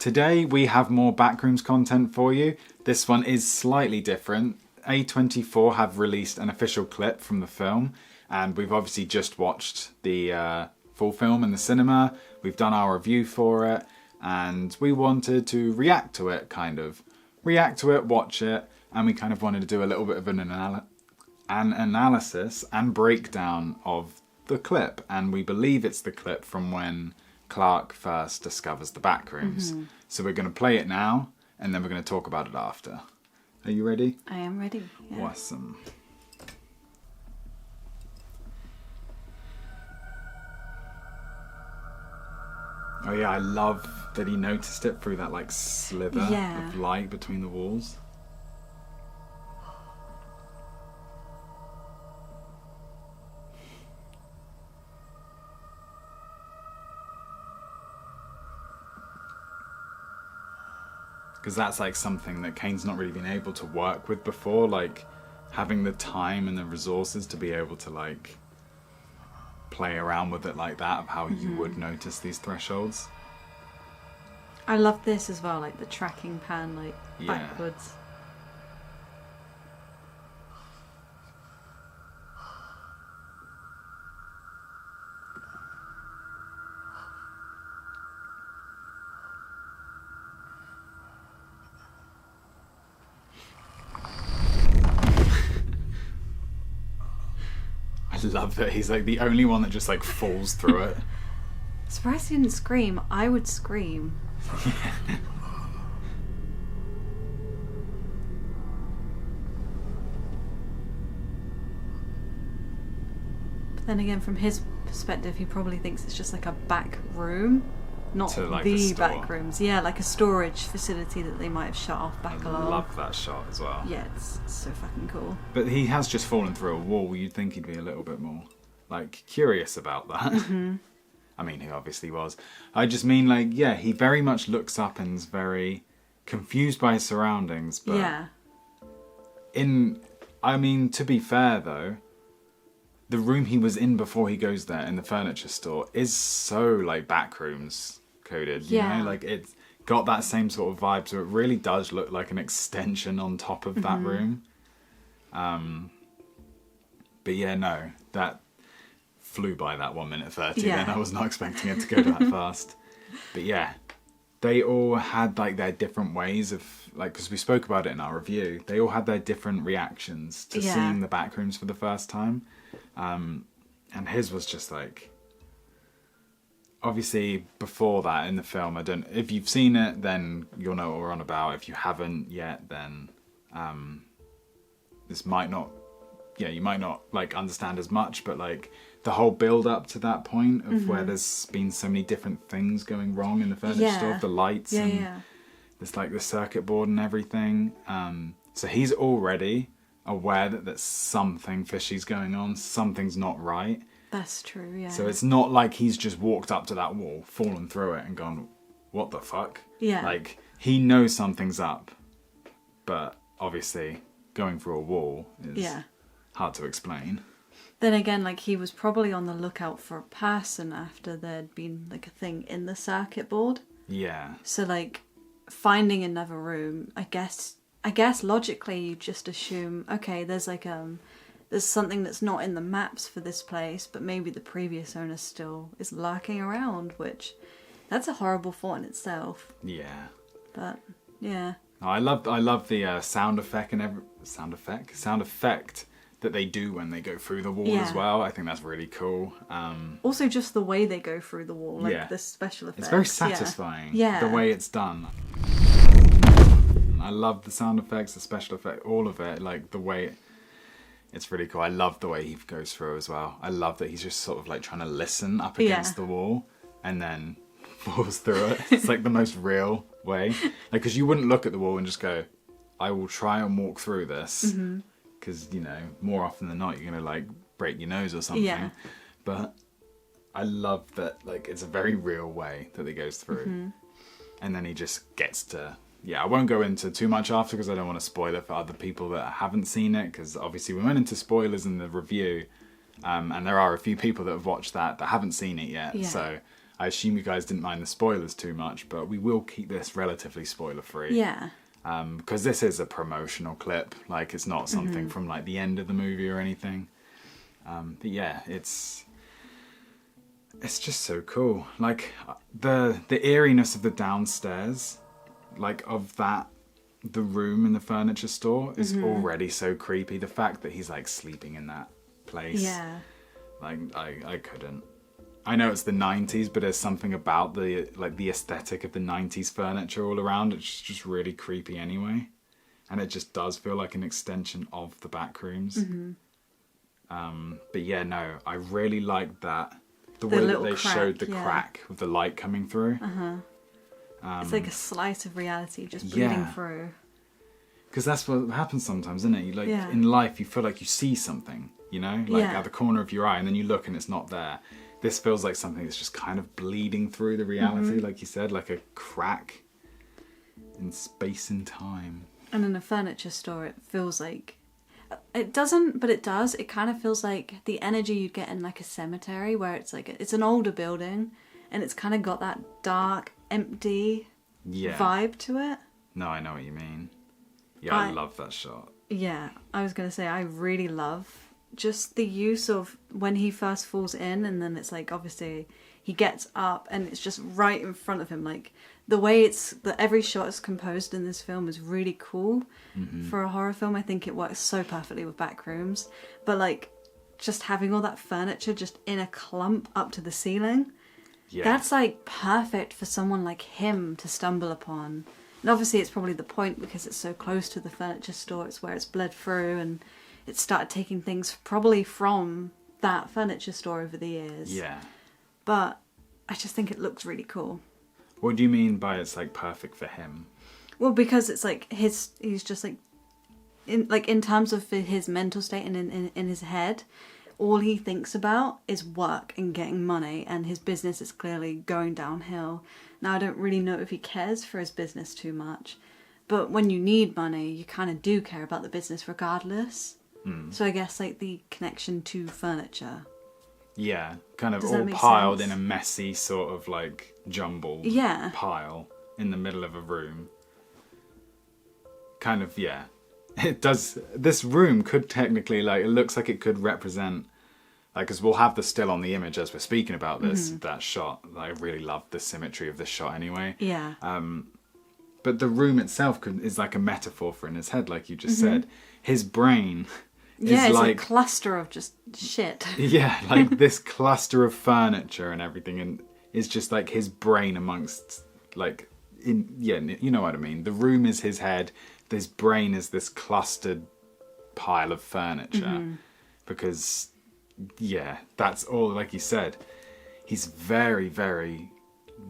Today we have more Backrooms content for you. This one is slightly different. A24 have released an official clip from the film, and we've obviously just watched the full film in the cinema. We've done our review for it, and we wanted to react to it, watch it, and we kind of wanted to do a little bit of an analysis and breakdown of the clip. And we believe it's the clip from when Clark first discovers the Backrooms. Mm-hmm. So we're going to play it now, and then we're going to talk about it after. Are you ready? I am ready. Yeah. Awesome. Oh yeah, I love that he noticed it through that like slither of light between the walls. Because that's like something that Kane's not really been able to work with before, like having the time and the resources to be able to like play around with it like that, of how you would notice these thresholds. I love this as well, like the tracking pan, like backwards. I love that he's like the only one that just like falls through it. Surprised he didn't scream. I would scream. But then again, from his perspective, he probably thinks it's just like a back room, not to, like, the store. back rooms. Yeah, like a storage facility that they might have shut off back along. I love that shot as well. Yeah, it's so fucking cool. But he has just fallen through a wall. You'd think he'd be a little bit more like curious about that. Mm-hmm. I mean, he obviously was. I just mean, like, yeah, he very much looks up and is very confused by his surroundings. But yeah. I mean, to be fair though, the room he was in before he goes there in the furniture store is so like Backrooms coded. You know, like it's got that same sort of vibe. So it really does look like an extension on top of that room. But yeah, no, that flew by that 1 minute 30 then. I was not expecting it to go that fast. But yeah, they all had like their different ways of like, because we spoke about it in our review, they all had their different reactions to seeing the Backrooms for the first time. And his was just like, obviously before that in the film, if you've seen it then you'll know what we're on about. If you haven't yet, then this might not, you might not like understand as much, but like the whole build up to that point of where there's been so many different things going wrong in the furniture store, the lights and there's like the circuit board and everything. So he's already aware that there's something fishy's going on, something's not right. That's true, yeah. So it's not like he's just walked up to that wall, fallen through it and gone, what the fuck? Yeah. Like, he knows something's up, but obviously going through a wall is hard to explain. Then again, like, he was probably on the lookout for a person after there'd been like a thing in the circuit board. Yeah. So like finding another room, I guess logically you just assume, okay, there's like there's something that's not in the maps for this place, but maybe the previous owner still is lurking around, which that's a horrible thought in itself. Yeah. But yeah. I love the sound effect that they do when they go through the wall as well. I think that's really cool. Also just the way they go through the wall, like the special effects. It's very satisfying, the way it's done. I love the sound effects, the special effect, all of it, like the way it's really cool. I love the way he goes through as well. I love that he's just sort of like trying to listen up against the wall and then falls through it. It's like the most real way. Like, because you wouldn't look at the wall and just go, I will try and walk through this. Because, you know, more often than not, you're going to like break your nose or something. Yeah. But I love that, like, it's a very real way that he goes through. And then he just gets to... Yeah, I won't go into too much after because I don't want to spoil it for other people that haven't seen it, because obviously we went into spoilers in the review, and there are a few people that have watched that haven't seen it yet. So I assume you guys didn't mind the spoilers too much, but we will keep this relatively spoiler-free. Yeah. Because this is a promotional clip. Like, it's not something from, like, the end of the movie or anything. But yeah, it's just so cool. Like, the eeriness of the downstairs, like, of the room in the furniture store is already so creepy. The fact that he's, like, sleeping in that place. Yeah. Like, I couldn't. I know it's the 90s, but there's something about the aesthetic of the 90s furniture all around. It's just really creepy anyway. And it just does feel like an extension of the Backrooms. But yeah, no, I really liked that. The way that they showed the crack with the light coming through. It's like a slice of reality just bleeding through. Because that's what happens sometimes, isn't it? In life, you feel like you see something, you know? Like at the corner of your eye, and then you look and it's not there. This feels like something that's just kind of bleeding through the reality, like you said, like a crack in space and time. And in a furniture store, it feels like... It doesn't, but it does. It kind of feels like the energy you'd get in like a cemetery, where it's like... It's an older building, and it's kind of got that dark, empty vibe to it. No, I know what you mean. Yeah, I love that shot. Yeah, I was going to say, I really love just the use of when he first falls in, and then it's like, obviously, he gets up, and it's just right in front of him. Like, the way that every shot is composed in this film is really cool. For a horror film, I think it works so perfectly with Backrooms. But, like, just having all that furniture just in a clump up to the ceiling, that's, like, perfect for someone like him to stumble upon. And obviously it's probably the point because it's so close to the furniture store. It's where it's bled through, and it started taking things probably from that furniture store over the years. Yeah. But I just think it looks really cool. What do you mean by it's like perfect for him? Well, because it's like he's just like in terms of his mental state and in his head, all he thinks about is work and getting money, and his business is clearly going downhill. Now, I don't really know if he cares for his business too much, but when you need money, you kind of do care about the business regardless. So I guess like the connection to furniture. Yeah, kind of all piled in a messy sort of like jumbled pile in the middle of a room. Kind of, yeah. It does. This room could technically, like, it looks like it could represent, like, because we'll have the still on the image as we're speaking about this, that shot. I really love the symmetry of this shot anyway. Yeah. But the room itself is like a metaphor for in his head, like you just said. His brain is it's like a cluster of just shit. Yeah, like this cluster of furniture and everything, and it's just like his brain amongst, like, you know what I mean. The room is his head. His brain is this clustered pile of furniture. Because, yeah, that's all, like you said, he's very, very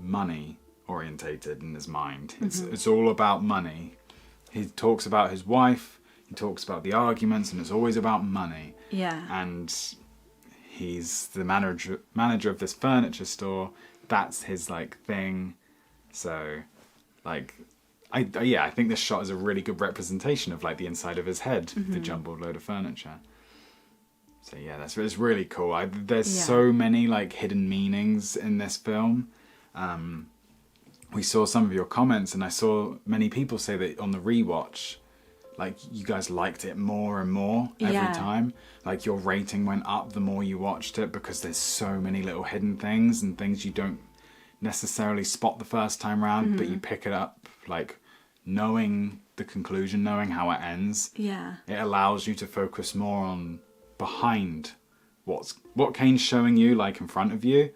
money orientated in his mind. It's all about money. He talks about his wife, he talks about the arguments, and it's always about money. Yeah. And he's the manager of this furniture store. That's his, like, thing. So, like, I think this shot is a really good representation of, like, the inside of his head, the jumbled load of furniture. So yeah, it's really cool. There's so many, like, hidden meanings in this film. We saw some of your comments, and I saw many people say that on the rewatch, like, you guys liked it more and more every time. Like, your rating went up the more you watched it, because there's so many little hidden things and things you don't necessarily spot the first time round, but you pick it up, like, knowing the conclusion, knowing how it ends. Yeah. It allows you to focus more on behind what Kane's showing you, like, in front of you.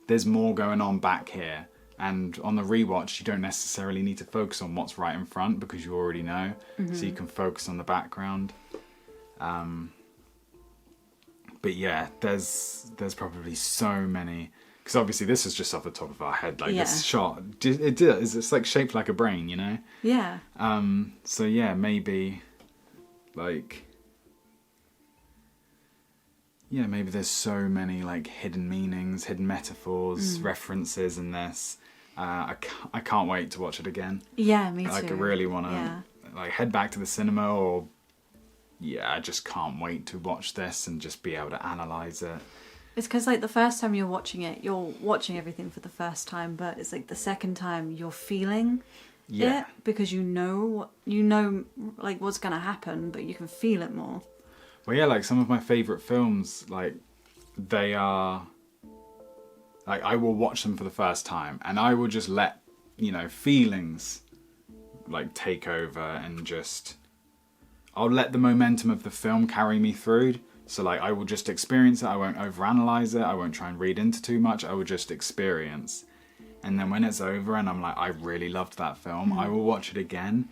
There's more going on back here. And on the rewatch, you don't necessarily need to focus on what's right in front, because you already know. So you can focus on the background. But yeah, there's probably so many, because obviously this is just off the top of our head. Like, this shot, it's like shaped like a brain, you know? Yeah. So yeah, maybe, like, yeah, maybe there's so many, like, hidden meanings, hidden metaphors, references in this. I can't wait to watch it again. Yeah, me too. Like, I really want to like head back to the cinema, or I just can't wait to watch this and just be able to analyze it. It's because like the first time you're watching everything for the first time, but it's like the second time you're feeling it because you know like what's gonna happen, but you can feel it more. Well, yeah, like some of my favourite films, like they are, like I will watch them for the first time and I will just let, feelings like take over and I'll let the momentum of the film carry me through. So like I will just experience it, I won't overanalyze it, I won't try and read into too much, I will just experience. And then when it's over and I'm like, I really loved that film, I will watch it again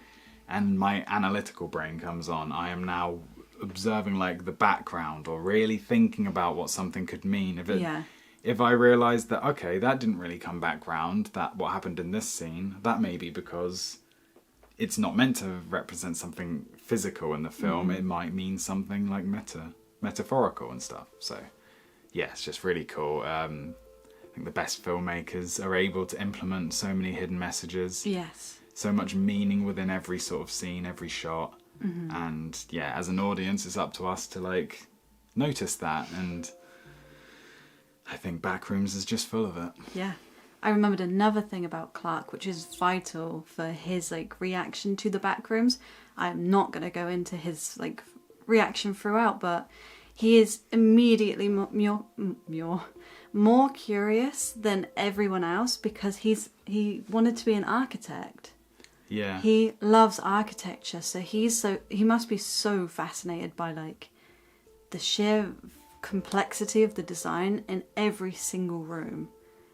and my analytical brain comes on. I am now observing like the background or really thinking about what something could mean. If I realise that, okay, that didn't really come back round, that what happened in this scene, that may be because it's not meant to represent something physical in the film. It might mean something like metaphorical and stuff. So yeah, it's just really cool. I think the best filmmakers are able to implement so many hidden messages. Yes. So much meaning within every sort of scene, every shot. And yeah, as an audience, it's up to us to like notice that. And I think Backrooms is just full of it. Yeah. I remembered another thing about Clark, which is vital for his like reaction to the Backrooms. I'm not going to go into his like reaction throughout, but he is immediately more curious than everyone else because he wanted to be an architect. Yeah. He loves architecture, so he must be so fascinated by like the sheer complexity of the design in every single room.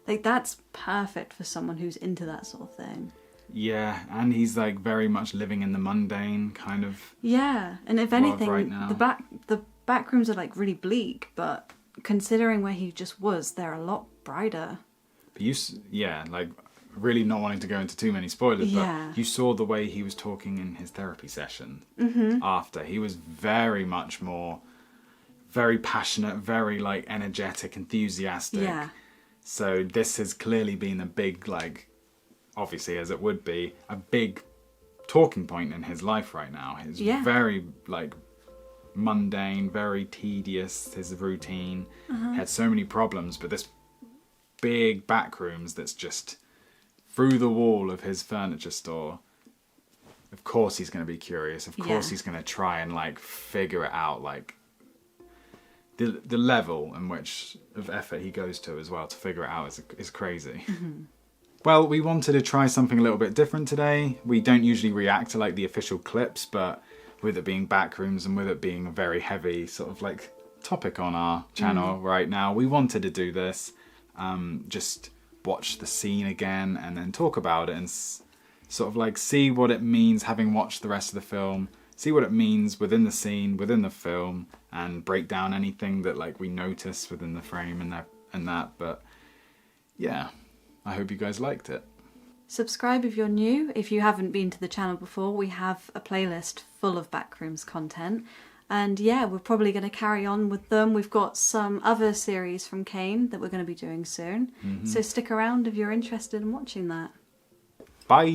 Like that's perfect for someone who's into that sort of thing. Yeah, and he's like very much living in the mundane kind of. Yeah, and if anything, right now. the back rooms are like really bleak, but considering where he just was, they're a lot brighter. But like really not wanting to go into too many spoilers, but you saw the way he was talking in his therapy session after. He was very much more, very passionate, very like energetic, enthusiastic. Yeah. So this has clearly been a big, like, obviously as it would be, a big talking point in his life right now. It's very, like, mundane, very tedious, his routine. Had so many problems, but this big Backrooms that's just through the wall of his furniture store, of course he's going to be curious. Of course he's going to try and, like, figure it out, like, the level in which of effort he goes to as well to figure it out is crazy. Well, we wanted to try something a little bit different today. We don't usually react to like the official clips, but with it being Backrooms and with it being a very heavy sort of like topic on our channel right now, we wanted to do this. Just watch the scene again and then talk about it and sort of like see what it means having watched the rest of the film. See what it means within the scene, within the film, and break down anything that like we notice within the frame and that. But yeah, I hope you guys liked it. Subscribe if you're new. If you haven't been to the channel before, we have a playlist full of Backrooms content. And yeah, we're probably going to carry on with them. We've got some other series from Kane that we're going to be doing soon. So stick around if you're interested in watching that. Bye!